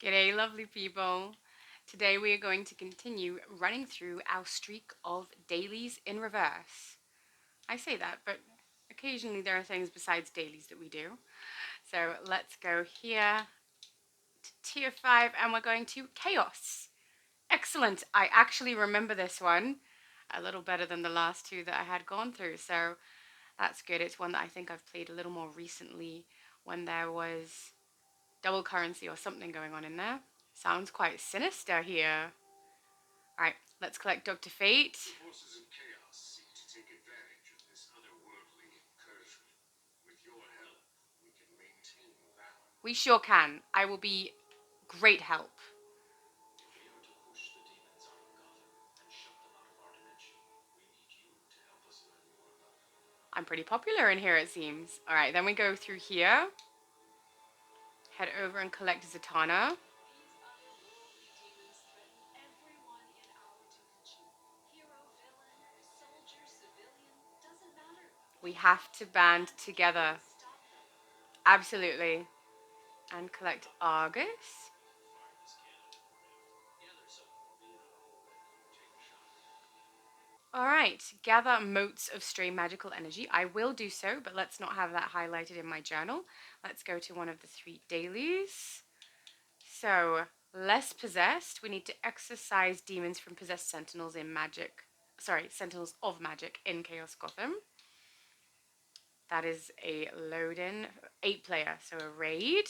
G'day, lovely people. Today we are going to continue running through our streak of dailies in reverse. I say that, but occasionally there are things besides dailies that we do. So let's go here to tier 5 and we're going to chaos. Excellent. I actually remember this one a little better than the last two that I had gone through. So that's good. It's one that I think I've played a little more recently when there was double currency or something going on in there. Sounds quite sinister here. Alright, let's collect Dr. Fate. The forces of chaos seek to take advantage of this otherworldly incursion. With your help, we can maintain balance. We sure can. I will be great help. If we are to push the demons out of Gotham and shut them out of our dimension, we need you to help us learn more about them. I'm pretty popular in here, it seems. Alright, then we go through here. Head over and collect Zatanna. We have to band together. Absolutely. And collect A.R.G.U.S. Alright, gather motes of stray magical energy. I will do so, but let's not have that highlighted in my journal. Let's go to one of the 3 dailies. So, less possessed. We need to exorcise demons from possessed sentinels in magic. Sorry, sentinels of magic in Chaos Gotham. That is a load-in. 8-player, so a raid.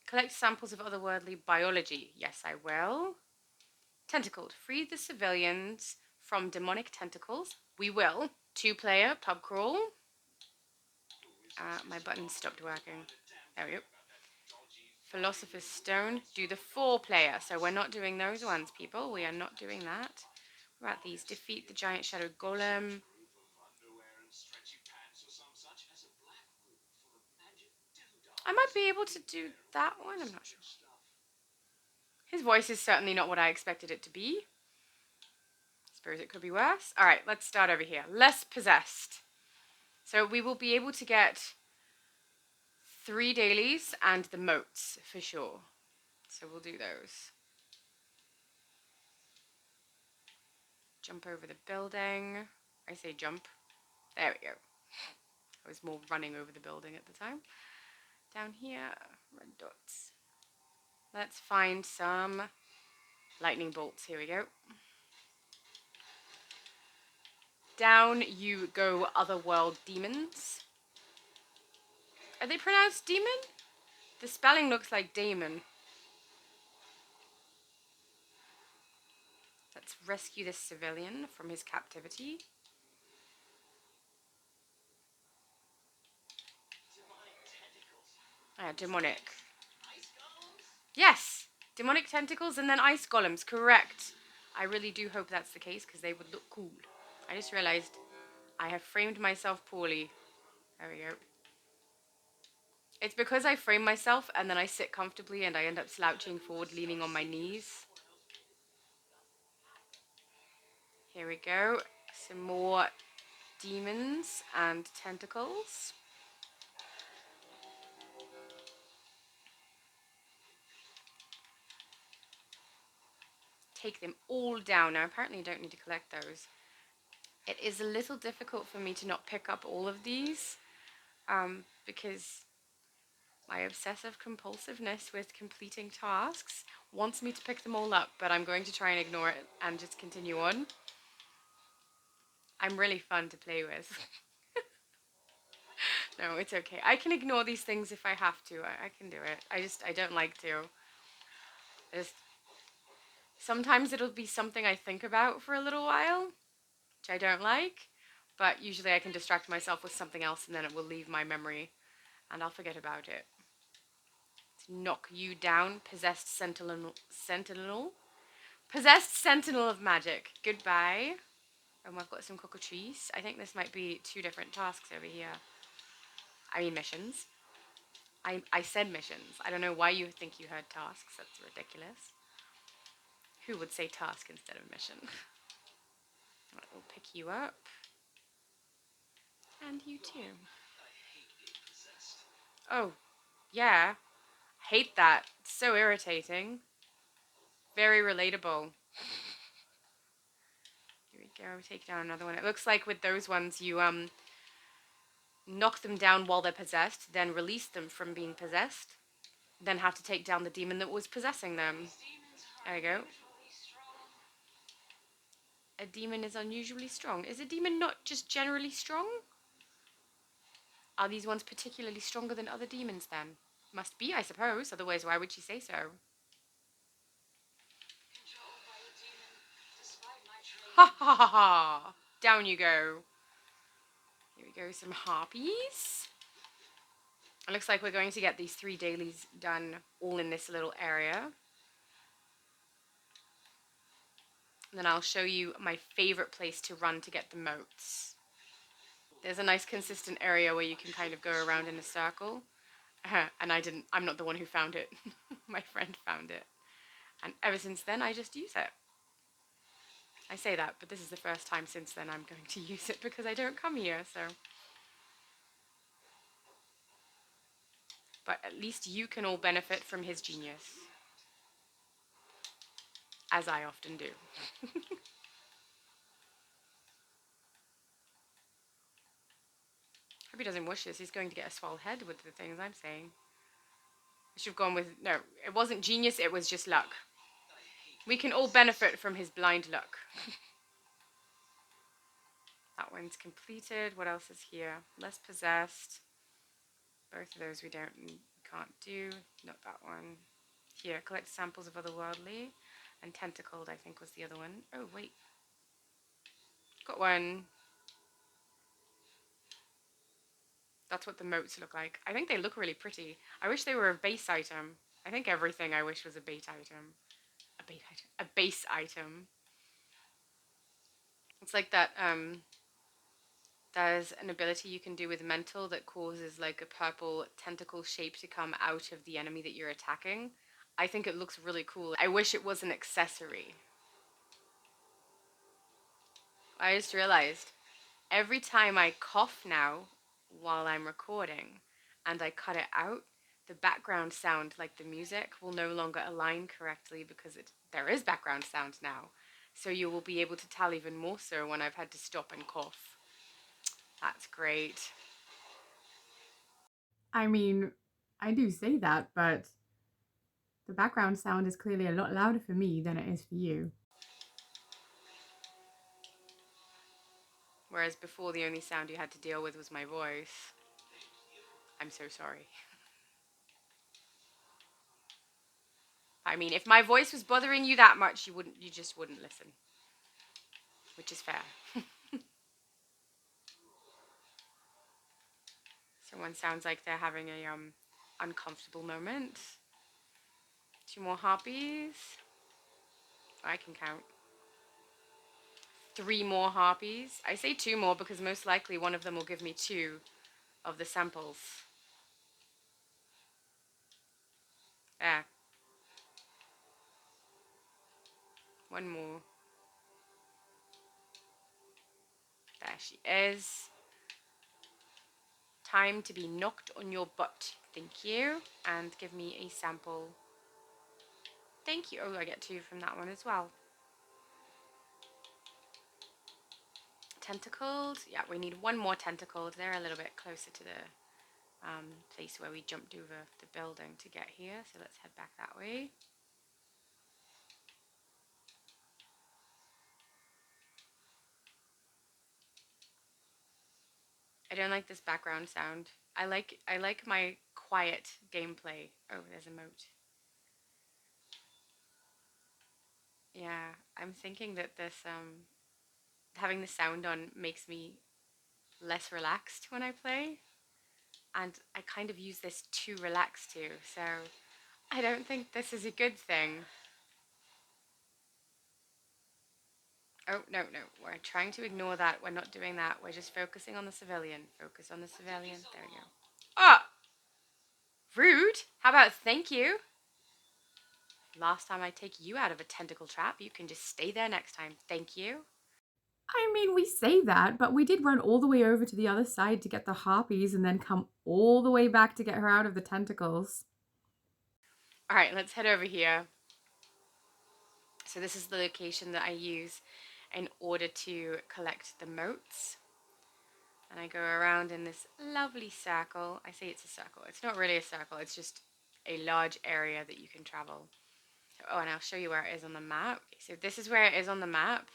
Collect samples of otherworldly biology. Yes, I will. Tentacled. Free the civilians from demonic tentacles. We will. 2-player, pub crawl. My button stopped working. There we go. Philosopher's Stone. Do the 4-player. So we're not doing those ones, people. We are not doing that. What about these? Defeat the giant shadow golem. I might be able to do that one. I'm not sure. His voice is certainly not what I expected it to be. Suppose it could be worse. Alright, let's start over here. Less possessed. So we will be able to get 3 dailies and the motes for sure. So we'll do those. Jump over the building. I say jump. There we go. I was more running over the building at the time. Down here, red dots. Let's find some lightning bolts. Here we go. Down you go, otherworld demons. Are they pronounced demon? The spelling looks like Damon. Let's rescue this civilian from his captivity. Demonic. Yes! Demonic tentacles and then ice golems, correct. I really do hope that's the case because they would look cool. I just realized I have framed myself poorly. There we go. It's because I frame myself and then I sit comfortably and I end up slouching forward, leaning on my knees. Here we go. Some more demons and tentacles. Take them all down. Now, apparently you don't need to collect those. It is a little difficult for me to not pick up all of these because my obsessive compulsiveness with completing tasks wants me to pick them all up, but I'm going to try and ignore it and just continue on. I'm really fun to play with. No, it's okay. I can ignore these things if I have to. I can do it. I don't like to. Sometimes it'll be something I think about for a little while, which I don't like, but usually I can distract myself with something else and then it will leave my memory and I'll forget about it. To knock you down, possessed sentinel. Possessed sentinel of magic. Goodbye. I've got some cockatrice. I think this might be 2 different tasks over here. I mean missions. I said missions. I don't know why you think you heard tasks. That's ridiculous. Who would say task instead of mission? Right, we'll pick you up. And you too. Oh, yeah. Hate that. It's so irritating. Very relatable. Here we go. Take down another one. It looks like with those ones, you knock them down while they're possessed, then release them from being possessed, then have to take down the demon that was possessing them. There we go. A demon is unusually strong. Is a demon not just generally strong? Are these ones particularly stronger than other demons then? Must be, I suppose. Otherwise, why would she say so? Ha ha ha ha! Down you go. Here we go, some harpies. It looks like we're going to get these 3 dailies done all in this little area. And then I'll show you my favorite place to run to get the moats. There's a nice consistent area where you can kind of go around in a circle. And I'm not the one who found it. My friend found it. And ever since then, I just use it. I say that, but this is the first time since then I'm going to use it because I don't come here, so. But at least you can all benefit from his genius. As I often do. Hope he doesn't wish this. He's going to get a swelled head with the things I'm saying. I should have gone with, no, it wasn't genius, it was just luck. We can all benefit from his blind luck. That one's completed. What else is here? Less possessed. Both of those we can't do. Not that one. Here, collect samples of otherworldly. And tentacled, I think, was the other one. Oh, wait. Got one. That's what the moats look like. I think they look really pretty. I wish they were a base item. I think everything I wish was a bait item. A bait item. A base item. It's like that, there's an ability you can do with mental that causes like a purple tentacle shape to come out of the enemy that you're attacking. I think it looks really cool. I wish it was an accessory. I just realized every time I cough now while I'm recording and I cut it out, the background sound, like the music, will no longer align correctly because there is background sound now. So you will be able to tell even more so when I've had to stop and cough. That's great. I mean, I do say that, but the background sound is clearly a lot louder for me than it is for you. Whereas before, the only sound you had to deal with was my voice. I'm so sorry. I mean, if my voice was bothering you that much, you just wouldn't listen. Which is fair. Someone sounds like they're having a uncomfortable moment. 2 more harpies. I can count. 3 more harpies. I say 2 more because most likely one of them will give me 2 of the samples. There. 1 more. There she is. Time to be knocked on your butt. Thank you. And give me a sample. Thank you. Oh, I get 2 from that one as well. Tentacled. Yeah, we need 1 more tentacled. They're a little bit closer to the place where we jumped over the building to get here. So let's head back that way. I don't like this background sound. I like my quiet gameplay. Oh, there's a moat. Yeah, I'm thinking that this having the sound on makes me less relaxed when I play, and I kind of use this to relax too. So I don't think this is a good thing. Oh, no, no. We're trying to ignore that. We're not doing that. We're just focusing on the civilian. Focus on the civilian. There we go. Ah! Rude! How about thank you? Last time I take you out of a tentacle trap, you can just stay there next time. Thank you. I mean, we say that, but we did run all the way over to the other side to get the harpies and then come all the way back to get her out of the tentacles. All right, let's head over here. So this is the location that I use in order to collect the motes. And I go around in this lovely circle. I say it's a circle. It's not really a circle. It's just a large area that you can travel. Oh, and I'll show you where it is on the map. So this is where it is on the map.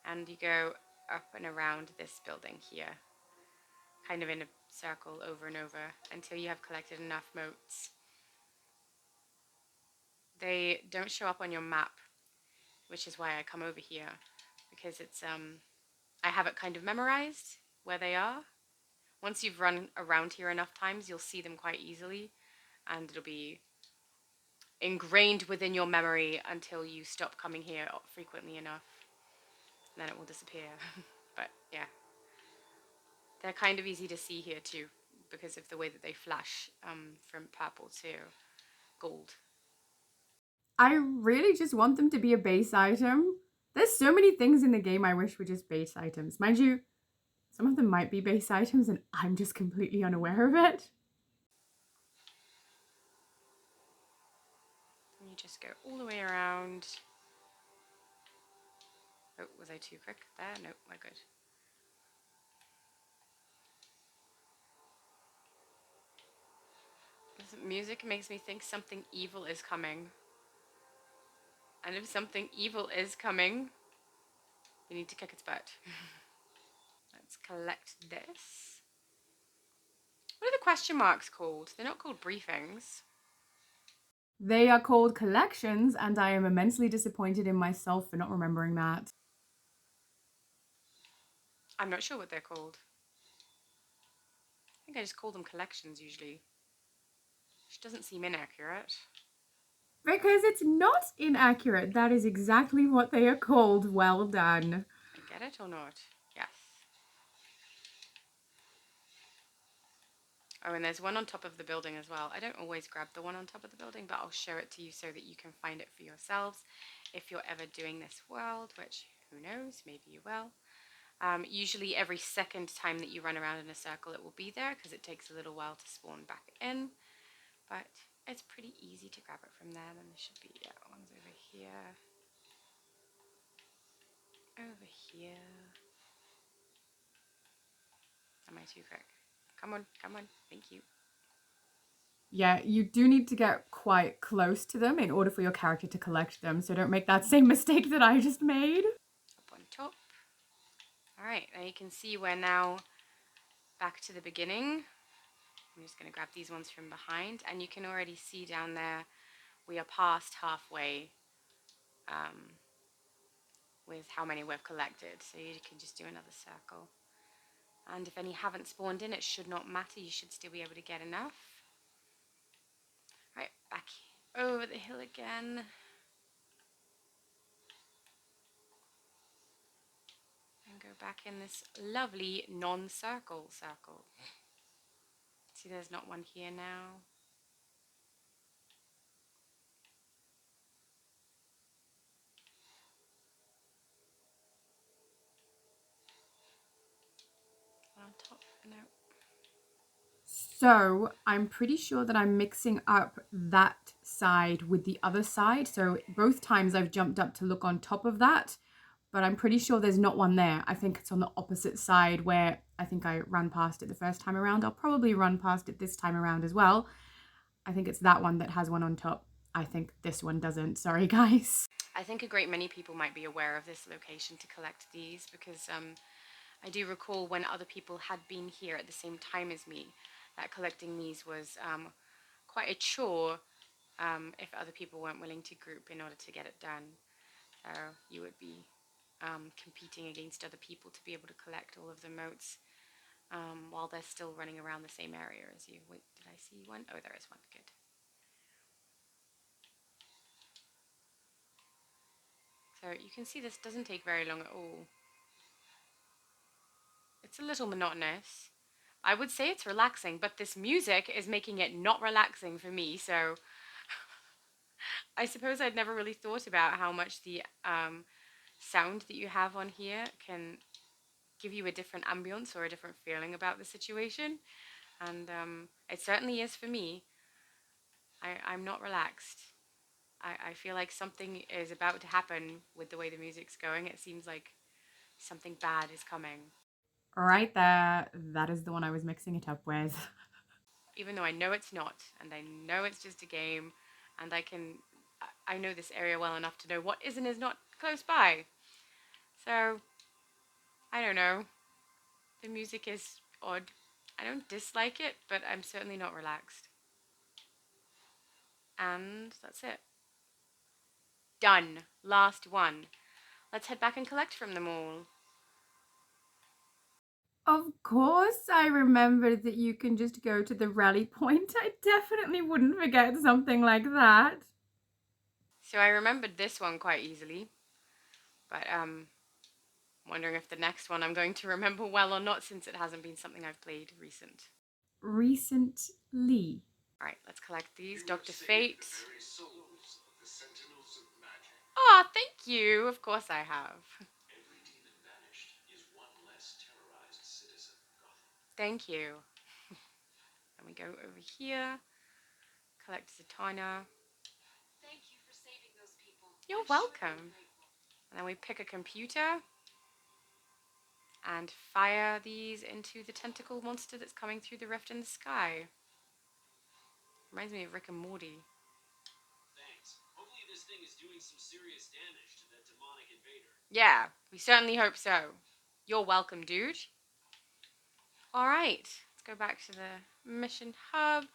And you go up and around this building here. Kind of in a circle over and over until you have collected enough motes. They don't show up on your map, which is why I come over here. Because it's I have it kind of memorized where they are. Once you've run around here enough times, you'll see them quite easily, and it'll be ingrained within your memory until you stop coming here frequently enough. And then it will disappear. But yeah, they're kind of easy to see here too, because of the way that they flash from purple to gold. I really just want them to be a base item. There's so many things in the game I wish were just base items. Mind you, some of them might be base items and I'm just completely unaware of it. And you just go all the way around. Oh, was I too quick there? No, we're good. This music makes me think something evil is coming. And if something evil is coming, you need to kick its butt. Let's collect this. What are the question marks called? They're not called briefings. They are called collections, and I am immensely disappointed in myself for not remembering that. I'm not sure what they're called. I think I just call them collections usually, which doesn't seem inaccurate. Because it's not inaccurate. That is exactly what they are called. Well done. I get it or not? Yes. Oh, and there's one on top of the building as well. I don't always grab the one on top of the building, but I'll show it to you so that you can find it for yourselves if you're ever doing this world, which who knows, maybe you will. Usually every second time that you run around in a circle, it will be there because it takes a little while to spawn back in. But it's pretty easy to grab it from there. Then there should be ones over here. Over here. Am I too quick? Come on, come on. Thank you. Yeah, you do need to get quite close to them in order for your character to collect them, so don't make that same mistake that I just made. Up on top. Alright, now you can see we're now back to the beginning. I'm just going to grab these ones from behind, and you can already see down there we are past halfway um, with how many we've collected. So you can just do another circle. And if any haven't spawned in, it should not matter. You should still be able to get enough. Right, back over the hill again. And go back in this lovely non-circle circle. See, there's not one here now. One on top, no. So I'm pretty sure that I'm mixing up that side with the other side. So both times I've jumped up to look on top of that, but I'm pretty sure there's not one there. I think it's on the opposite side where I think I ran past it the first time around. I'll probably run past it this time around as well. I think it's that one that has one on top. I think this one doesn't. Sorry, guys. I think a great many people might be aware of this location to collect these because I do recall when other people had been here at the same time as me that collecting these was quite a chore if other people weren't willing to group in order to get it done. So you would be competing against other people to be able to collect all of the motes while they're still running around the same area as you. Wait, did I see one? Oh, there is one. Good. So you can see this doesn't take very long at all. It's a little monotonous. I would say it's relaxing, but this music is making it not relaxing for me. So I suppose I'd never really thought about how much the sound that you have on here can give you a different ambience or a different feeling about the situation. And it certainly is for me. I'm not relaxed. I feel like something is about to happen with the way the music's going. It seems like something bad is coming. Right there, that is the one I was mixing it up with. Even though I know it's not, and I know it's just a game, and I know this area well enough to know what is and is not close by. So, I don't know. The music is odd. I don't dislike it, but I'm certainly not relaxed. And that's it. Done. Last one. Let's head back and collect from them all. Of course, I remembered that you can just go to the rally point. I definitely wouldn't forget something like that. So I remembered this one quite easily, but wondering if the next one I'm going to remember well or not since it hasn't been something I've played recent. Recently. Alright, let's collect these. You Dr. have saved Fate. the very souls of the Sentinels of Magic. Oh, thank you. Of course I have. Every demon banished is one less terrorized citizen of Gotham. Thank you. And we go over here. Collect Zatanna. Thank you for saving those people. You're I'm sure they're welcome. grateful. And then we pick a computer and fire these into the tentacle monster that's coming through the rift in the sky. Reminds me of Rick and Morty. Thanks. Hopefully this thing is doing some serious damage to that demonic invader. Yeah, we certainly hope so. You're welcome, dude. Alright, let's go back to the mission hub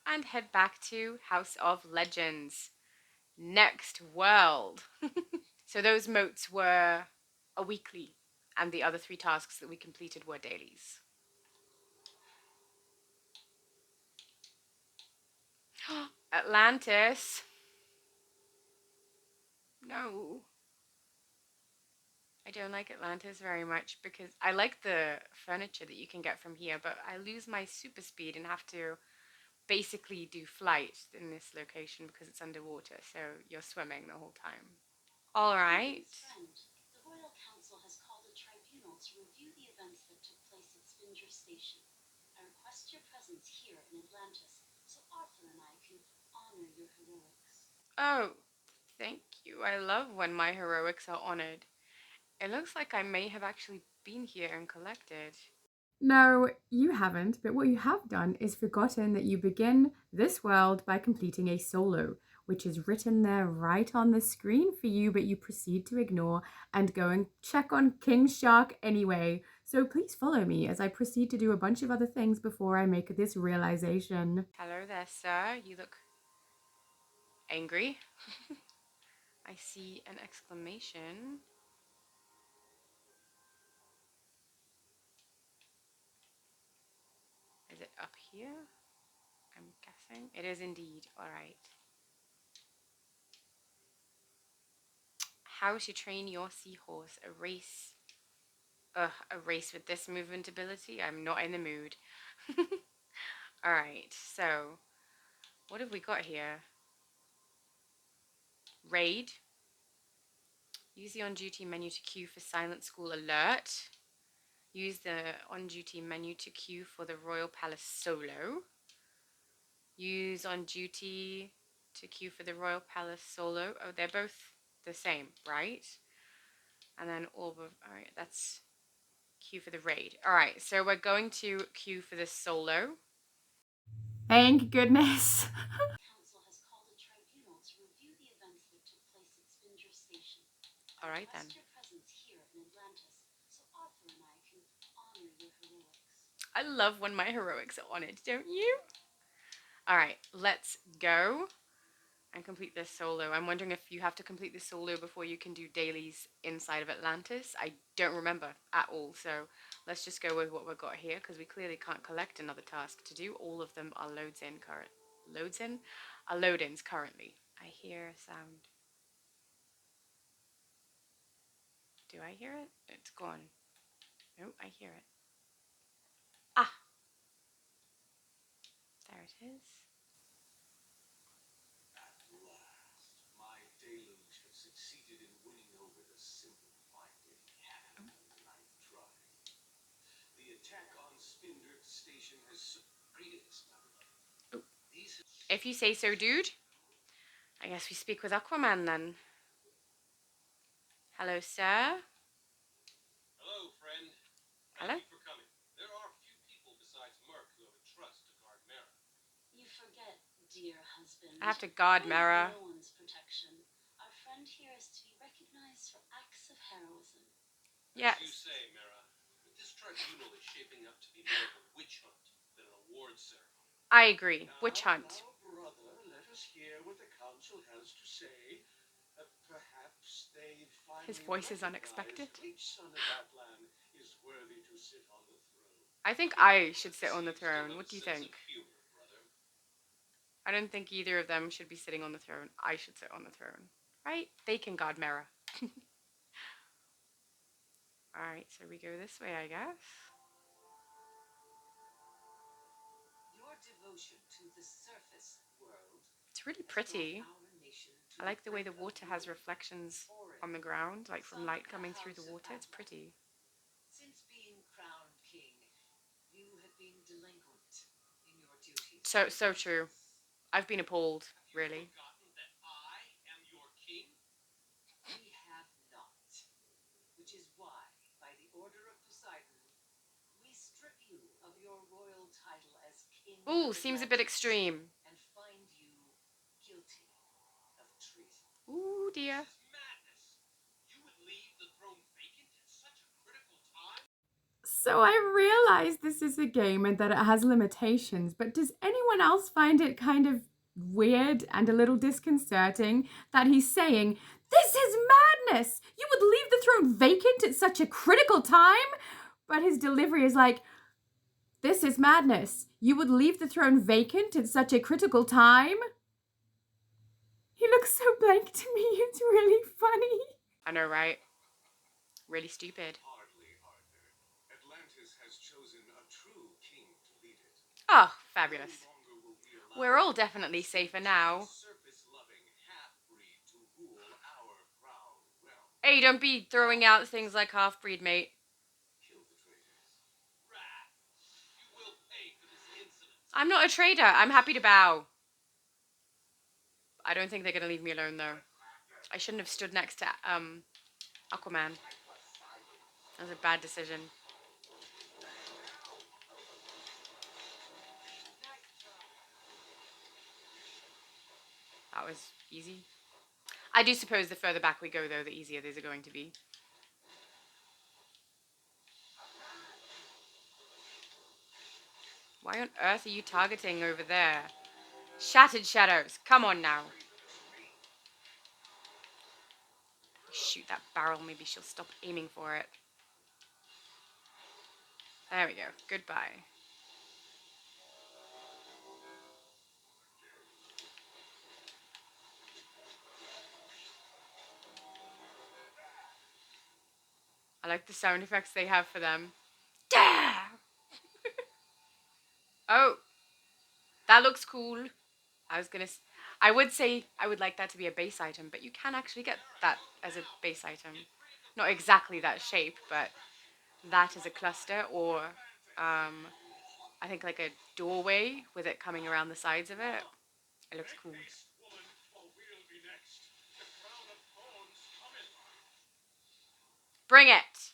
and head back to House of Legends. Next world. So those motes were a weekly, and the other 3 tasks that we completed were dailies. Atlantis. No. I don't like Atlantis very much because I like the furniture that you can get from here, but I lose my super speed and have to basically do flight in this location because it's underwater, so you're swimming the whole time. All right. Friend, the Royal Council has called a tribunal to review the events that took place at Spindrift Station. I request your presence here in Atlantis so Arthur and I can honor your heroics. Oh, thank you. I love when my heroics are honored. It looks like I may have actually been here and collected. No, you haven't, but what you have done is forgotten that you begin this world by completing a solo, which is written there right on the screen for you, but you proceed to ignore and go and check on King Shark anyway. So please follow me as I proceed to do a bunch of other things before I make this realization. Hello there, sir. You look angry. I see an exclamation. Is it up here? I'm guessing. It is indeed. Alright. How to train your seahorse. A race. Ugh, a race with this movement ability? I'm not in the mood. Alright, so what have we got here? Raid. Use the on duty menu to queue for Silent School Alert. Use the on duty menu to queue for the Royal Palace Solo. Use on duty to queue for the Royal Palace Solo. Oh, they're both the same, right? And then alright, that's queue for the raid. Alright, so we're going to queue for the solo. Thank goodness. Council has called a tribunal to review the events that took place at Spindrift Station. Alright then. Request your presence here in Atlantis so Arthur and I can honor your heroics. I love when my heroics are on it, don't you? Alright, let's go and complete this solo. I'm wondering if you have to complete this solo before you can do dailies inside of Atlantis. I don't remember at all, so let's just go with what we've got here because we clearly can't collect another task to do. All of them are load-ins currently. I hear a sound. Do I hear it? It's gone. No, I hear it. Ah, there it is. At last, my deluge have succeeded in winning over the simple-minded cannon on the ninth try. The attack on Spindrift Station has greetings, my beloved. Oh. These If you say so, dude. I guess we speak with Aquaman then. Hello, sir. Hello, friend. Hello? Thank you for coming. There are few people besides Merc who have a trust to guard Mara. You forget, dear husband. I have to guard For Mara. no one's protection, our friend here is to be recognized for acts of heroism. Yes. As you say, Mara, but this tribunal is shaping up to be more of a witch hunt than an awards ceremony. I agree. Witch hunt. Now, brother, let us hear what the council has to say. Perhaps they finally His voice is recognize unexpected. which son of Atlan is worthy to sit on the throne. I think I should sit on the You still have throne. a What do you sense think? of humor, brother. I don't think either of them should be sitting on the throne. I should sit on the throne. Right? They can guard Mara. Alright, so we go this way, I guess. Your devotion to the surface world It's really has brought pretty. our nation to I like the way the brink of water has ruin. reflections Foreign, on the ground, like from son light of the coming through the House of water. It's Atlan. pretty. Since being crowned king, you have been delinquent in your duties. So true. I've been appalled, Have you really. forgotten that I am your king? We have not. Which is why, by the order of Poseidon, we strip you of your royal title as king Ooh, of seems a bit Atlantis extreme. and find you guilty of treason. Ooh, dear. This is madness. You would leave the throne vacant at such a critical time? So I realize this is a game and that it has limitations, but does anyone else find it kind of weird and a little disconcerting that he's saying, "This is madness! You would leave the throne vacant at such a critical time?" But his delivery is like, "This is madness. You would leave the throne vacant at such a critical time?" He looks so blank to me. It's really funny. I know, right? Really stupid. Hardly, Arthur. Atlantis has chosen a true king to lead it. Oh, fabulous. No longer will we allow We're all definitely safer now. surface-loving half-breed to rule our proud realm. Hey, don't be throwing out things like half-breed, mate. Kill the traitors. Rat! You will pay for this insolence. I'm not a traitor. I'm happy to bow. I don't think they're going to leave me alone, though. I shouldn't have stood next to, Aquaman. That was a bad decision. That was easy. I do suppose the further back we go, though, the easier these are going to be. Why on earth are you targeting over there? Shattered shadows. Come on now. Shoot that barrel. Maybe she'll stop aiming for it. There we go. Goodbye. I like the sound effects they have for them. Oh, that looks cool. I would say I would like that to be a base item, but you can actually get that as a base item. Not exactly that shape, but that as a cluster, or I think like a doorway with it coming around the sides of it. It looks cool. Haste, woman, or we'll be next. The crown of thorns cometh. Bring it!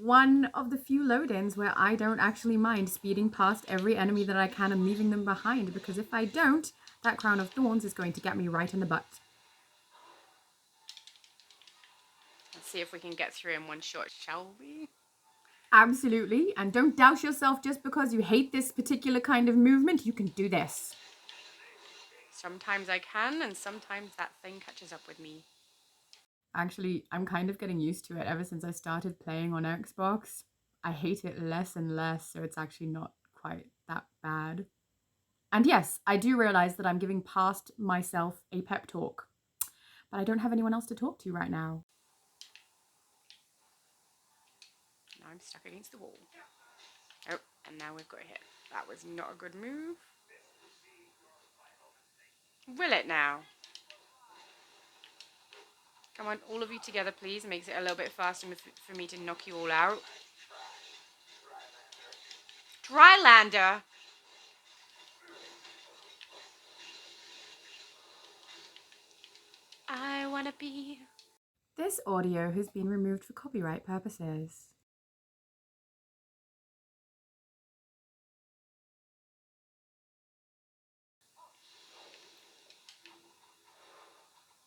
One of the few load-ins where I don't actually mind speeding past every enemy that I can and leaving them behind, because if I don't, that Crown of Thorns is going to get me right in the butt. Let's see if we can get through in one shot, shall we? Absolutely, and don't douse yourself just because you hate this particular kind of movement. You can do this. Sometimes I can, and sometimes that thing catches up with me. Actually, I'm kind of getting used to it ever since I started playing on Xbox. I hate it less and less, so it's actually not quite that bad. And yes, I do realize that I'm giving past myself a pep talk, but I don't have anyone else to talk to right now. Now I'm stuck against the wall. Oh, and now we've got hit. That was not a good move. Will it now? Come on, all of you together, please. It makes it a little bit faster for me to knock you all out. Drylander! wanna be. This audio has been removed for copyright purposes.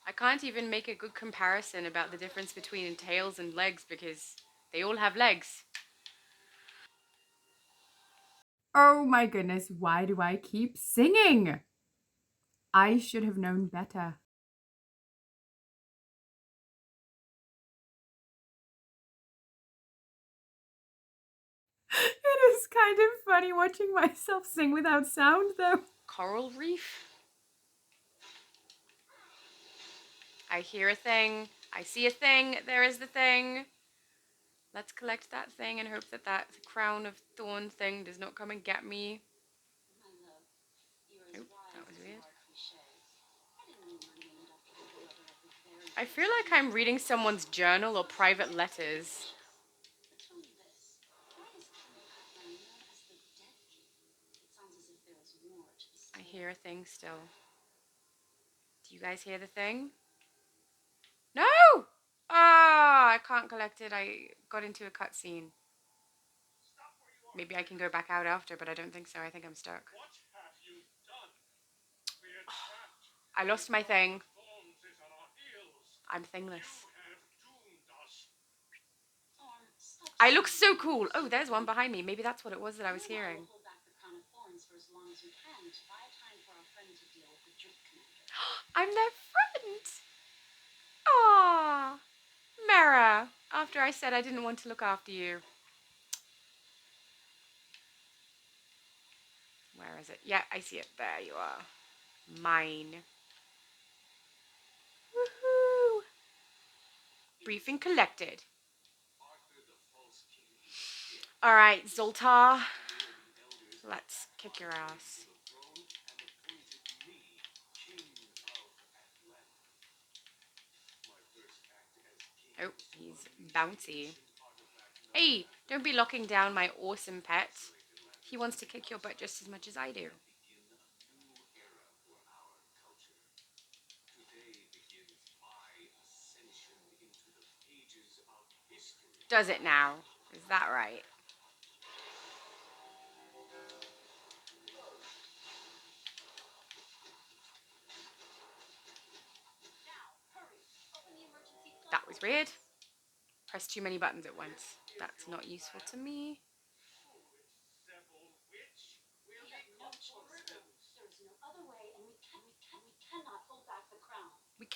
I can't even make a good comparison about the difference between tails and legs because they all have legs. Oh my goodness, why do I keep singing? I should have known better. It is kind of funny watching myself sing without sound, though. Coral reef? I hear a thing. I see a thing. There is the thing. Let's collect that thing and hope that that crown of thorn thing does not come and get me. My love, you're as Oop, that wise was as weird. our cliches. I didn't know you were named after the brother of the very I feel first like I'm reading someone's journal or private letters. But tell me this, why is King Atlan known as the Dead King? It sounds as if there is more to the I story. hear a thing still. Do you guys hear the thing? No! Ah, I can't collect it. I got into a cutscene. Maybe I can go back out after, but I don't think so. I think I'm stuck. What have you done? We're trapped. I lost my thing. Thorns is on our heels. I'm thingless. You have doomed us. Thorn, stop I look saying so cool. Oh, there's one behind me. Maybe that's what it was that I was You and I hearing. will hold back the crown of thorns for as long as we can to buy time for our friend to deal with the drift commander. I'm their friend. Ah, Mara. After I said I didn't want to look after you. Where is it? Yeah, I see it. There you are. Mine. Woohoo! Briefing collected. Arthur the False King. All right, Zoltar. The elders Let's kick your ass. the throne and appointed me king of Atlantis. My first act as king Oh, was to he's unleash bouncy. ancient artifact known Hey, as don't be locking down my awesome pet. Atlantis. He wants to kick your butt just as much as I do. Begin a new era for our culture. Today begins my ascension into the pages of history. Does it now? Is that right? Now, hurry! Open the emergency That was weird. platforms. Press too many buttons at once. That's not useful to me. Foolish witch. We'll We be have no cut to choice. ribbons. There is no other way, and we cannot hold back the crown. We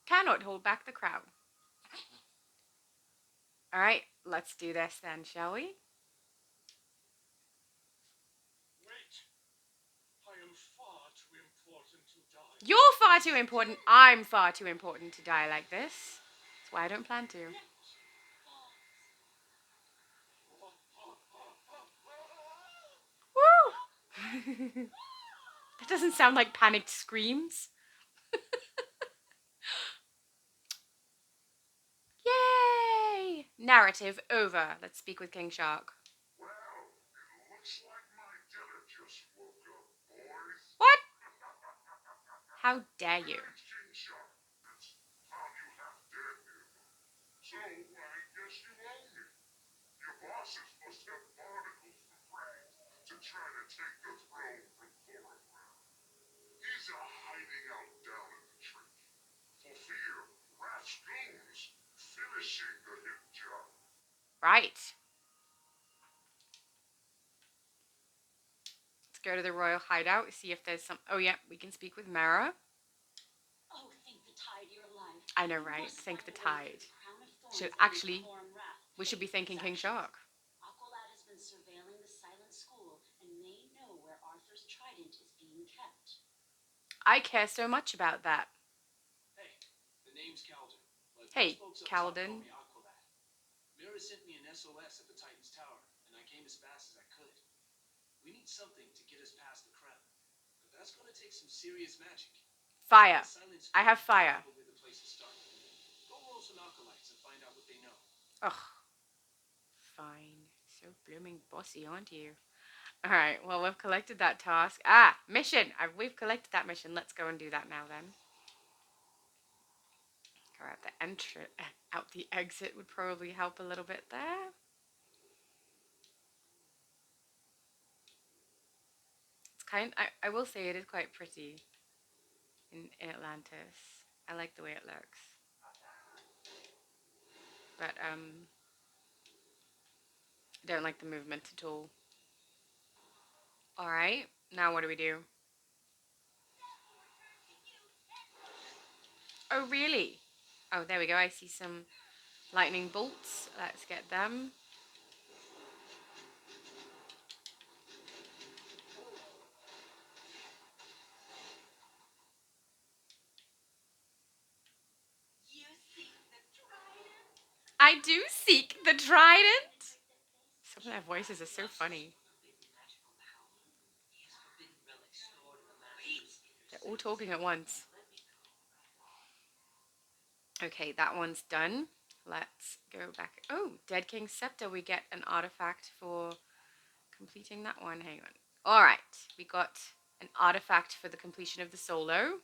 cannot hold back the crowd. All right, let's do this then, shall we? Wait. I am far too important to die. You're far too important. I'm far too important to die like this. That's why I don't plan to. Woo! That doesn't sound like panicked screams. Yay! Narrative over. Let's speak with King Shark. Well, it looks like my dinner just woke up, boys. What? How dare you? Thanks, King Shark. It's found you half dead nearby. So I guess you owe me. Your bosses must have barnacles for brains to try to take the throne from Thorograph. He's hiding out down in the trench. For fear A.R.G.U.S finishing the hit job. Right. Let's go to the royal hideout, see if there's some. Oh, yeah, we can speak with Mara. Oh, thank the tide you're alive. I know, right? Thank the tide. Actually, we should be thanking King Shark. A.R.G.U.S has been surveilling the silent school and may know where Arthur's trident is being kept. I care so much about that. Hey, the name's Calden. But Hey, those folks up top Calden. call me Aqualad. Mira sent me an SOS at the Titan's Tower, and I came as fast as I could. We need something to get us past the crown, but that's going to take some serious magic. Fire. The silent I have school is fire. probably the place to start. Go roll some alkalites and find out what they know. Ugh. Fine. So blooming bossy, aren't you? Alright, well, we've collected that task. Mission! We've collected that mission. Let's go and do that now, then. out the out the exit would probably help a little bit there. It's I will say it is quite pretty in Atlantis. I like the way it looks. But I don't like the movement at all. Alright, now what do we do? Oh, really? Oh, there we go. I see some lightning bolts. Let's get them. You seek the trident? I do seek the trident. Some of their voices are so funny. They're all talking at once. Okay, that one's done. Let's go back. Oh, Dead King's Scepter. We get an artifact for completing that one. Hang on. All right, we got an artifact for the completion of the solo.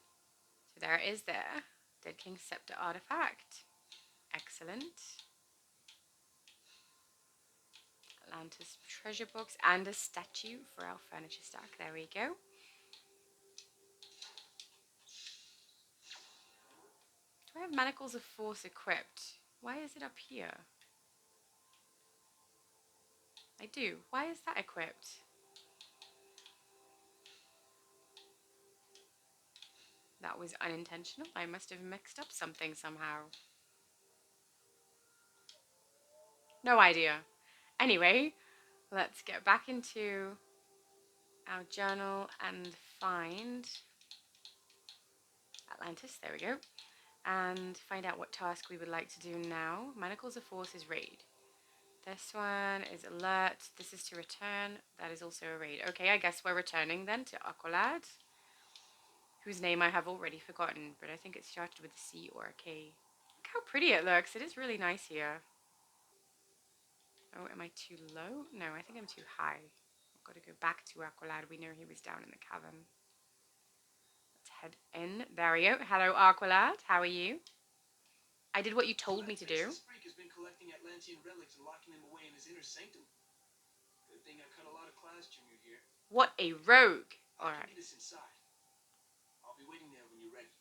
So there it is there. Dead King's Scepter artifact. Excellent. Atlantis treasure books and a statue for our furniture stack. There we go. Do I have Manacles of Force equipped? Why is it up here? I do. Why is that equipped? That was unintentional. I must have mixed up something somehow. No idea. Anyway, let's get back into our journal and find Atlantis. There we go. And find out what task we would like to do now. Manacles of Force is raid. This one is alert. This is to return. That is also a raid. Okay, I guess we're returning then to A.R.G.U.S, whose name I have already forgotten, but I think it started with a C or a K. Look how pretty it looks. It is really nice here. Oh, am I too low? No, I think I'm too high. I've got to go back to A.R.G.U.S. We know he was down in the cavern. Let's head in. There we go. Hello, A.R.G.U.S. How are you? I did what you told me to do. This freak has been collecting Atlantean relics and locking them away in his inner sanctum. Good thing I cut a lot of class junior year. What a rogue. All right. Meet us inside. I'll be waiting there when you're ready.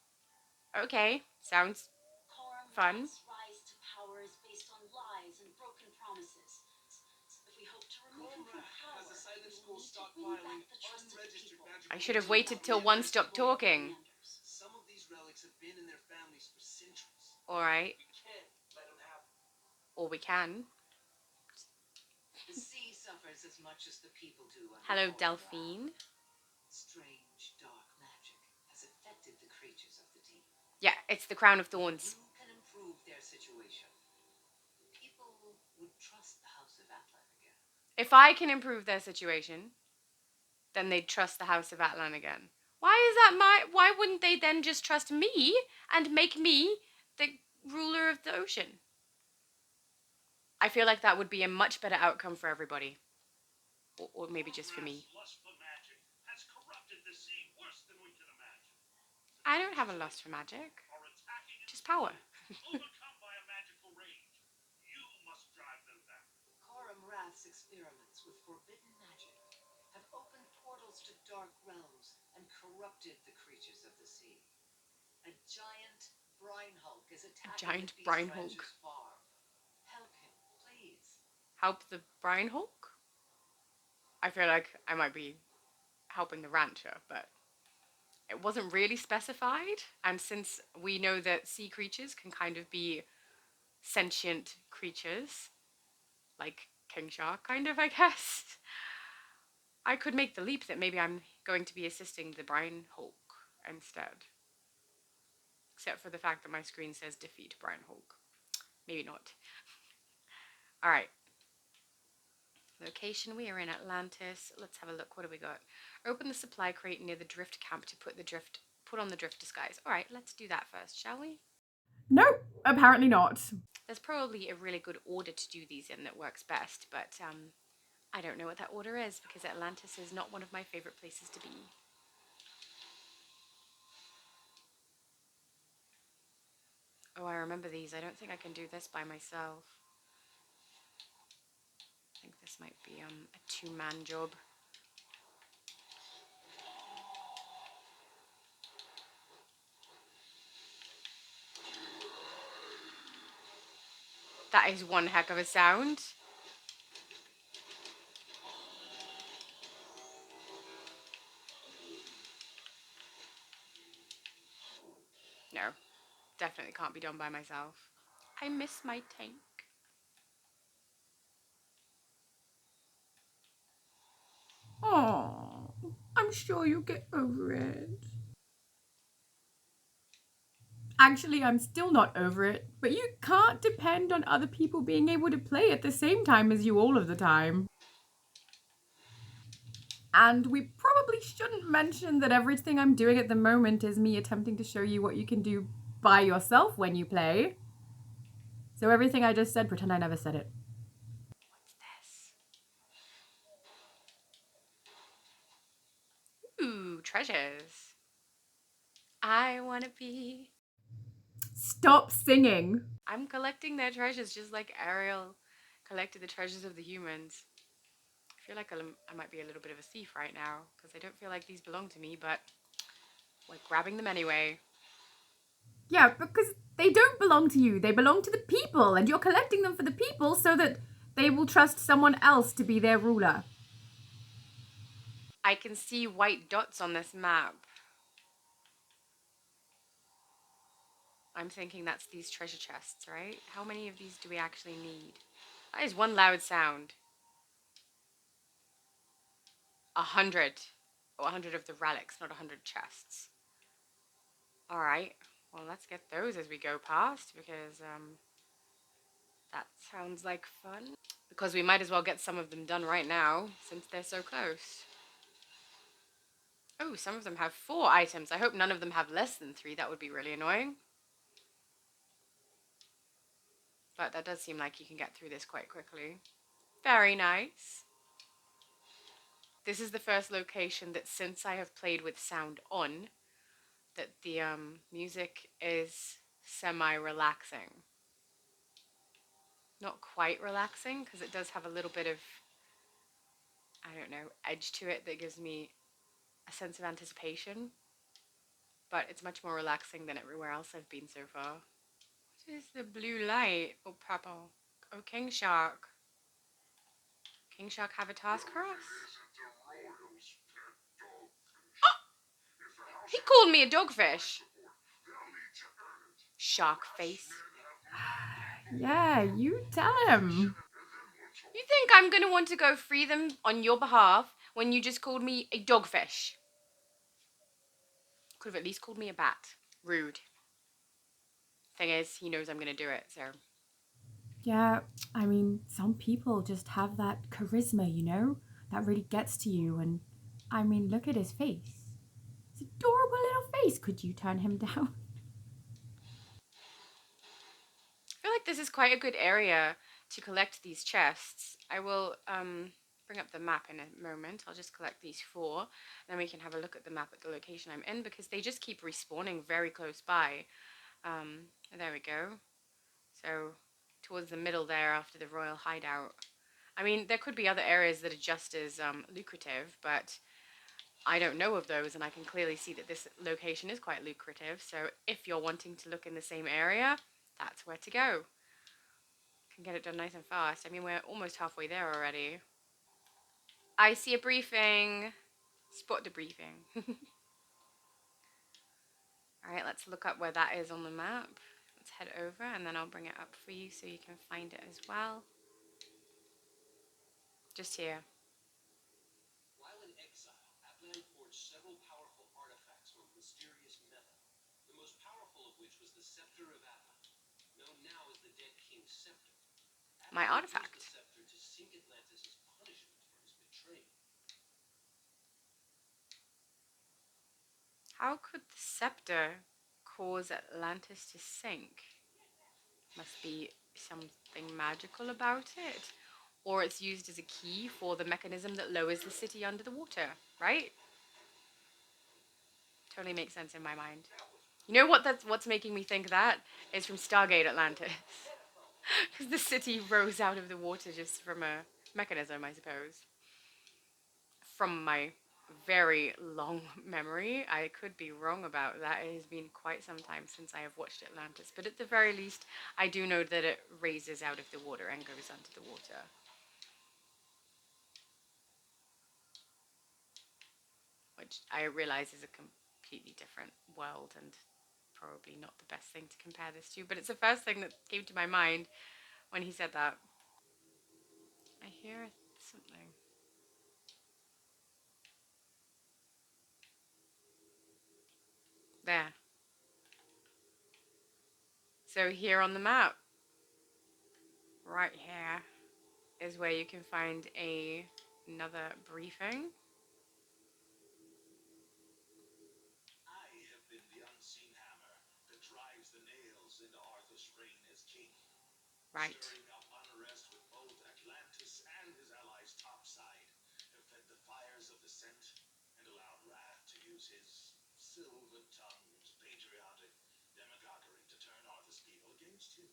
Okay, sounds fun. Rise to power is based on lies and broken promises. If we hope to remove him from power, Has a silent school we need to win stockpiling back the trust of the unregistered people. magical. I should have waited till one stopped talking. Some of these relics have been in their families for centuries. All right. We can't let them have them. Or we can. The sea suffers as much as the people do. Hello, Delphine. Strange dark magic has affected the creatures of the deep. Yeah, it's the Crown of Thorns. You can improve their situation. People would trust the House of Atlan again. If I can improve their situation, then they'd trust the House of Atlan again. Why wouldn't they then just trust me and make me the ruler of the ocean? I feel like that would be a much better outcome for everybody. Or maybe just for me. Lust for magic has corrupted the sea worse than we can imagine. I don't have a lust for magic. Just power. Overcome by a magical rage. You must drive them back. Coram Rath's experiments with forbidden magic have opened portals to dark realms and corrupted the creatures of the sea. A giant brine hulk is attacking Giant the Beast brine Rancher's hulk. farm. Help him, please. Help the brine hulk? I feel like I might be helping the rancher, but it wasn't really specified. And since we know that sea creatures can kind of be sentient creatures, like King Shark, kind of, I guess, I could make the leap that maybe I'm going to be assisting the Brine Hulk instead. Except for the fact that my screen says defeat Brine Hulk. Maybe not. Alright. Location, we are in Atlantis. Let's have a look. What do we got? Open the supply crate near the drift camp to put on the drift disguise. Alright, let's do that first, shall we? No, apparently not. There's probably a really good order to do these in that works best, but I don't know what that order is because Atlantis is not one of my favorite places to be. Oh, I remember these. I don't think I can do this by myself. I think this might be a two-man job. That is one heck of a sound. No, definitely can't be done by myself. I miss my tank. Oh, I'm sure you'll get over it. Actually, I'm still not over it, but you can't depend on other people being able to play at the same time as you all of the time. And we probably shouldn't mention that everything I'm doing at the moment is me attempting to show you what you can do by yourself when you play. So everything I just said, pretend I never said it. What's this? Ooh, treasures. I wanna be. Stop singing. I'm collecting their treasures just like Ariel collected the treasures of the humans. I feel like I might be a little bit of a thief right now because I don't feel like these belong to me, but we're grabbing them anyway. Yeah, because they don't belong to you. They belong to the people, and you're collecting them for the people so that they will trust someone else to be their ruler. I can see white dots on this map. I'm thinking that's these treasure chests, right? How many of these do we actually need? That is one loud sound. 100. Oh, 100 of the relics, not 100 chests. Alright, well, let's get those as we go past because that sounds like fun. Because we might as well get some of them done right now since they're so close. Oh, some of them have 4 items. I hope none of them have less than 3. That would be really annoying. But that does seem like you can get through this quite quickly. Very nice. This is the first location that since I have played with sound on, that the music is semi-relaxing. Not quite relaxing, because it does have a little bit of, I don't know, edge to it that gives me a sense of anticipation. But it's much more relaxing than everywhere else I've been so far. What is the blue light? Oh, purple. Oh, King Shark. King Shark have a task for us? He called me a dogfish. Shark face. Yeah, you tell him. You think I'm gonna want to go free them on your behalf when you just called me a dogfish? Could have at least called me a bat. Rude. Thing is, he knows I'm gonna do it, so. Yeah, I mean, some people just have that charisma, you know? That really gets to you. And I mean, look at his face. His adorable little face. Could you turn him down? I feel like this is quite a good area to collect these chests. I will bring up the map in a moment. I'll just collect these 4, then we can have a look at the map at the location I'm in because they just keep respawning very close by. There we go. So towards the middle there after the royal hideout. I mean, there could be other areas that are just as lucrative, but I don't know of those, and I can clearly see that this location is quite lucrative. So if you're wanting to look in the same area, that's where to go. Can get it done nice and fast. I mean, we're almost halfway there already. I see a briefing. Spot the briefing. Alright, let's look up where that is on the map. Let's head over and then I'll bring it up for you so you can find it as well. Just here. While in exile, Atlan forged several powerful artifacts from mysterious metal, the most powerful of which was the Scepter of Atlan, known now as the Dead King's Scepter. My Atlan used artifact. the scepter to sink Atlantis as punishment for his betrayal. How could the scepter cause Atlantis to sink? Must be something magical about it. Or it's used as a key for the mechanism that lowers the city under the water, right? Totally makes sense in my mind. You know what? What's making me think that is from Stargate Atlantis, because the city rose out of the water just from a mechanism, I suppose. From my very long memory, I could be wrong about that. It has been quite some time since I have watched Atlantis, but at the very least, I do know that it raises out of the water and goes under the water. Which I realize is a completely different world and probably not the best thing to compare this to, but it's the first thing that came to my mind when he said that. I hear something. There. So here on the map, right here, is where you can find another briefing. I have been the unseen hammer that drives the nails into Arthur's reign as king, Right. stirring up unrest with both Atlantis and his allies topside, have fed the fires of dissent and allowed Wrath to use his silver-tongued, patriotic demagoguery to turn Arthur's people against him.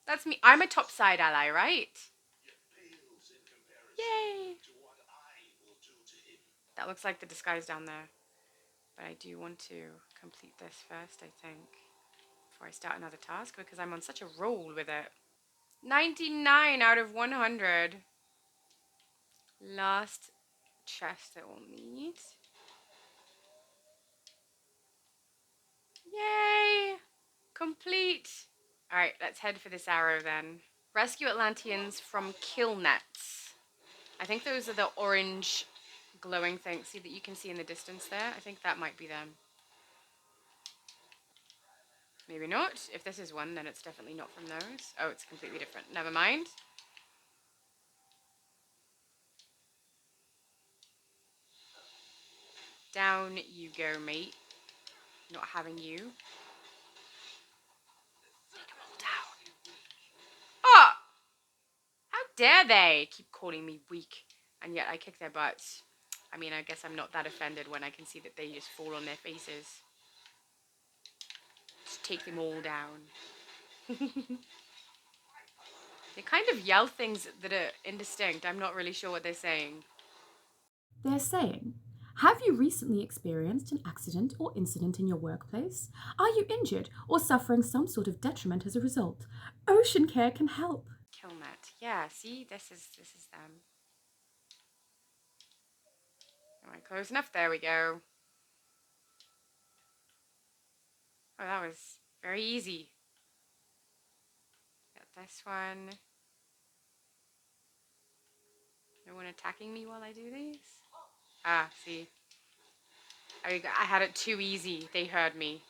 That's me. I'm a topside ally, right? Yet pales in comparison Yay! to what I will do to him. That looks like the disguise down there. But I do want to complete this first, I think, before I start another task because I'm on such a roll with it. 99 out of 100. Last chest that we'll need. Yay! Complete! Alright, let's head for this arrow then. Rescue Atlanteans from kill nets. I think those are the orange glowing things that you can see in the distance there. I think that might be them. Maybe not. If this is one, then it's definitely not from those. Oh, it's completely different. Never mind. Down you go, mate. Not having you. Take them all down. Oh! How dare they keep calling me weak, and yet I kick their butts. I mean, I guess I'm not that offended when I can see that they just fall on their faces. Just take them all down. They kind of yell things that are indistinct. I'm not really sure what they're saying. They're saying, have you recently experienced an accident or incident in your workplace? Are you injured or suffering some sort of detriment as a result? Ocean Care can help. Killnet. Yeah, see? This is them. Am I close enough? There we go. Oh, that was very easy. Got this one. No one attacking me while I do these? Ah, see. I had it too easy. They heard me.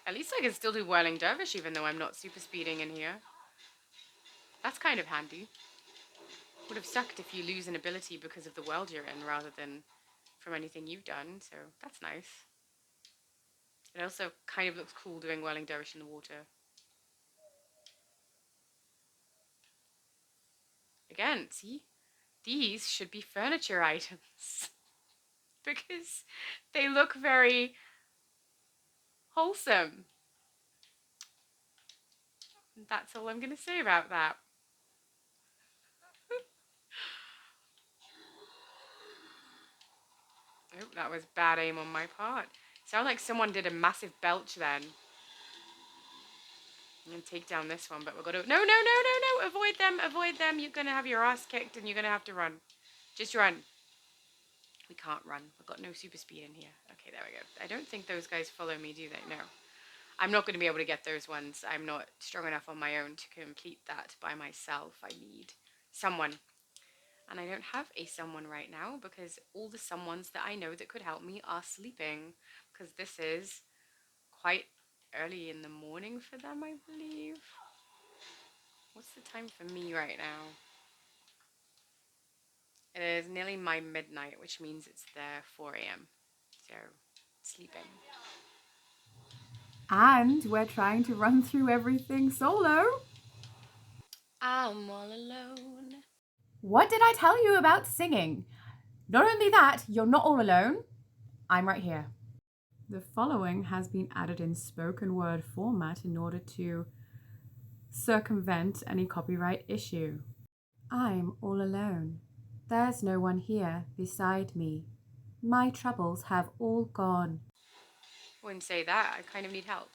At least I can still do Whirling Dervish even though I'm not super speeding in here. That's kind of handy. Would have sucked if you lose an ability because of the world you're in rather than from anything you've done, so that's nice. It also kind of looks cool doing Whirling Dervish in the water. Again, see? These should be furniture items. Because they look very wholesome. That's all I'm going to say about that. Oh, that was bad aim on my part. Sound like someone did a massive belch then. I'm gonna take down this one, but we're gonna. No, no, no, no, no! Avoid them, avoid them. You're gonna have your ass kicked and you're gonna have to run. Just run. We can't run. We've got no super speed in here. Okay, there we go. I don't think those guys follow me, do they? No. I'm not going to be able to get those ones. I'm not strong enough on my own to complete that by myself. I need someone. And I don't have a someone right now because all the someones that I know that could help me are sleeping. Because this is quite early in the morning for them, I believe. What's the time for me right now? It is nearly my midnight, which means it's their 4 a.m. So, sleeping. And we're trying to run through everything solo. I'm all alone. What did I tell you about singing? Not only that, you're not all alone. I'm right here. The following has been added in spoken word format in order to circumvent any copyright issue. I'm all alone. There's no one here beside me. My troubles have all gone. Wouldn't say that. I kind of need help.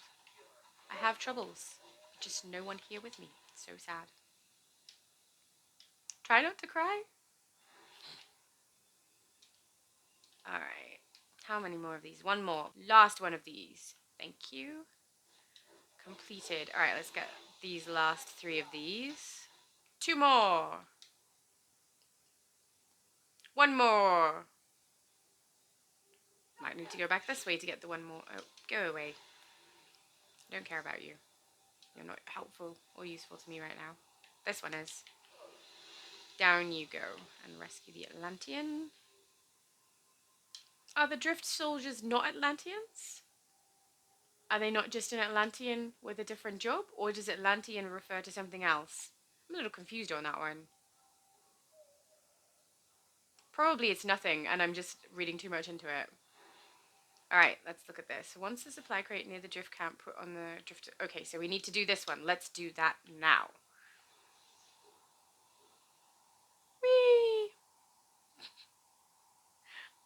I have troubles. Just no one here with me. So sad. Try not to cry. Alright. How many more of these? One more. Last one of these. Thank you. Completed. Alright, let's get these last 3 of these. 2 more. 1 more. Might need to go back this way to get the 1 more. Oh, go away. I don't care about you. You're not helpful or useful to me right now. This one is. Down you go and rescue the Atlantean. Are the drift soldiers not Atlanteans? Are they not just an Atlantean with a different job? Or does Atlantean refer to something else? I'm a little confused on that one. Probably it's nothing and I'm just reading too much into it. Alright, let's look at this. Once the supply crate near the drift camp put on the drift... Okay, so we need to do this one. Let's do that now. Whee!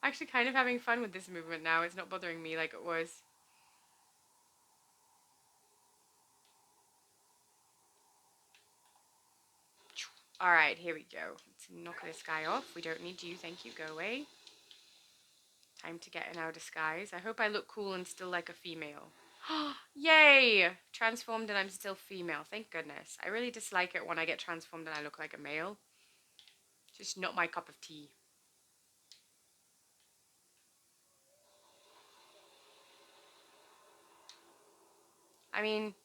Actually kind of having fun with this movement now. It's not bothering me like it was. Alright, here we go. Let's knock this guy off. We don't need you. Thank you. Go away. Time to get in our disguise. I hope I look cool and still like a female. Yay! Transformed and I'm still female. Thank goodness. I really dislike it when I get transformed and I look like a male. Just not my cup of tea. I mean,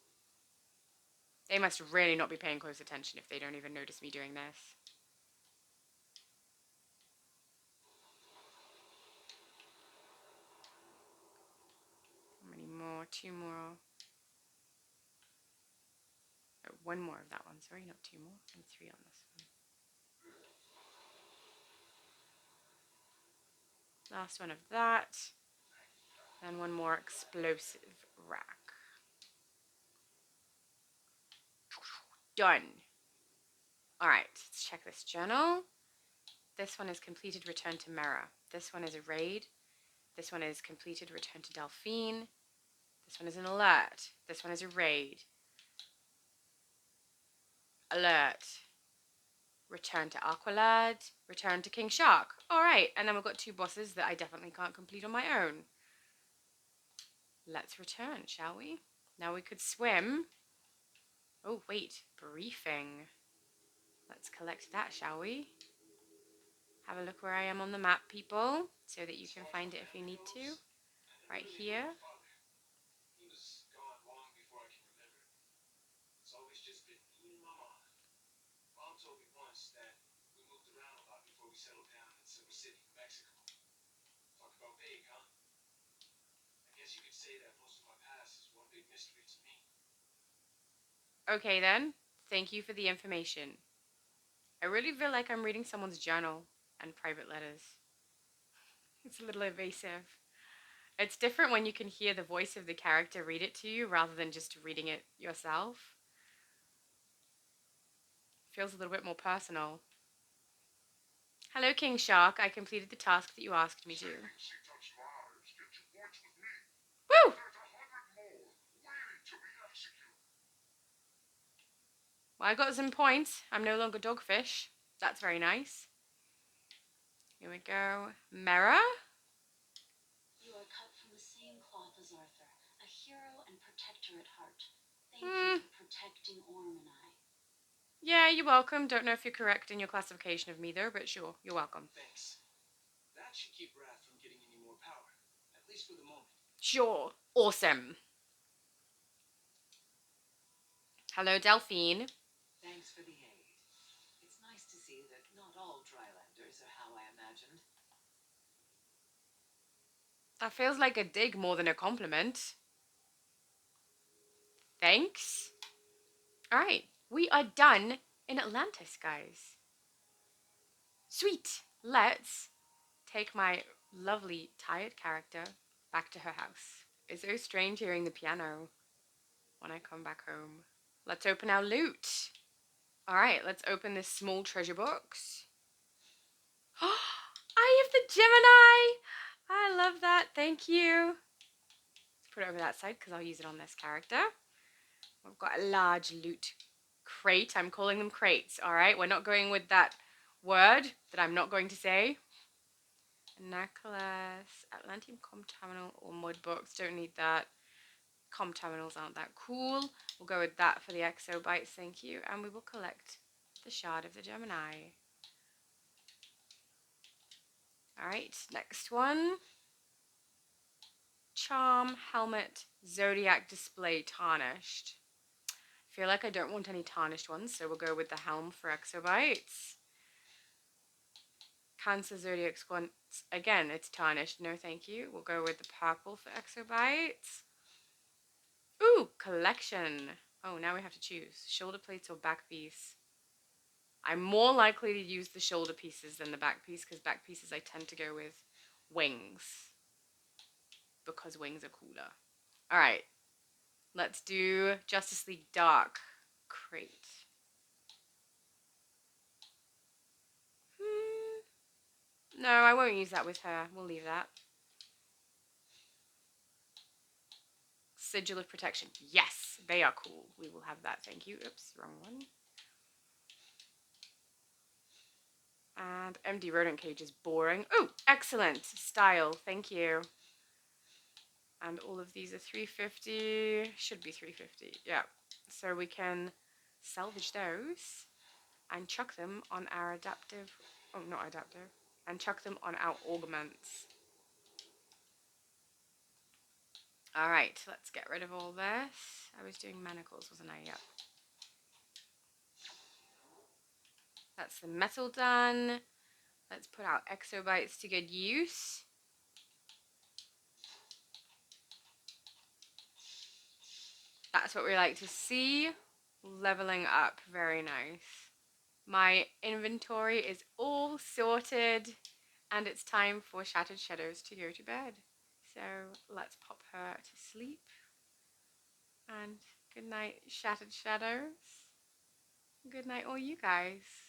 they must really not be paying close attention if they don't even notice me doing this. How many more? 2 more. Oh, 1 more of that one. Sorry, not 2 more. And 3 on this one. Last one of that. Then 1 more explosive rack. Done. Alright, let's check this journal. This one is completed, return to Mera. This one is a raid. This one is completed, return to Delphine. This one is an alert. This one is a raid. Alert. Return to Aqualad. Return to King Shark. Alright, and then we've got 2 bosses that I definitely can't complete on my own. Let's return, shall we? Now we could swim. Oh, wait. Briefing. Let's collect that, shall we? Have a look where I am on the map, people, so that you can find it if you need to. Right here. He was gone long before I can remember. It's always just been me and my mom. Mom told me once that we moved around a lot before we settled down in Silver City, New Mexico. Talk about big, huh? I guess you could say that most of my past is one big mystery to me. Okay then. Thank you for the information. I really feel like I'm reading someone's journal and private letters. It's a little evasive. It's different when you can hear the voice of the character read it to you rather than just reading it yourself. Feels a little bit more personal. Hello, King Shark. I completed the task that you asked me to. Savings he touched lives. Get your points with me. Woo! There's 100 more waiting to be executed. Well, I got some points. I'm no longer Dogfish. That's very nice. Here we go. Mera? You are cut from the same cloth as Arthur, a hero and protector at heart. Thank you for protecting Orm and I. Yeah, you're welcome. Don't know if you're correct in your classification of me, though, but sure, you're welcome. Thanks. That should keep Wrath from getting any more power, at least for the moment. Sure. Awesome. Hello, Delphine. Thanks for the aid. It's nice to see that not all Drylanders are how I imagined. That feels like a dig more than a compliment. Thanks. All right, we are done in Atlantis, guys. Sweet! Let's take my lovely tired character back to her house. It's so strange hearing the piano when I come back home. Let's open our loot. Alright, let's open this small treasure box. I have the Gemini! I love that. Thank you. Let's put it over that side because I'll use it on this character. We've got a large loot crate. I'm calling them crates, alright? We're not going with that word that I'm not going to say. A necklace, Atlantium com terminal or mud box. Don't need that. Com terminals aren't that cool. We'll go with that for the exobytes, thank you. And we will collect the shard of the Gemini. Alright, next one. Charm, helmet, zodiac display, tarnished. I feel like I don't want any tarnished ones, so we'll go with the helm for exobytes. Cancer zodiac squad, again, it's tarnished. No, thank you. We'll go with the purple for exobytes. Ooh, collection. Oh, now we have to choose shoulder plates or back piece. I'm more likely to use the shoulder pieces than the back piece because back pieces I tend to go with wings because wings are cooler. All right, let's do Justice League Dark crate. No, I won't use that with her. We'll leave that. Sigil of Protection. Yes, they are cool. We will have that. Thank you. Oops, wrong one. And MD Rodent Cage is boring. Oh, excellent. Style. Thank you. And all of these are 350. Should be 350. Yeah. So we can salvage those and chuck them on our adaptive. Oh, not adaptive. And chuck them on our augments. All right, let's get rid of all this. I was doing manacles, wasn't I? Yep. That's the metal done. Let's put our exobytes to good use. That's what we like to see. Leveling up, very nice. My inventory is all sorted and it's time for Shattered Shadows to go to bed. So let's pop her to sleep. And good night, Shattered Shadows. Good night, all you guys.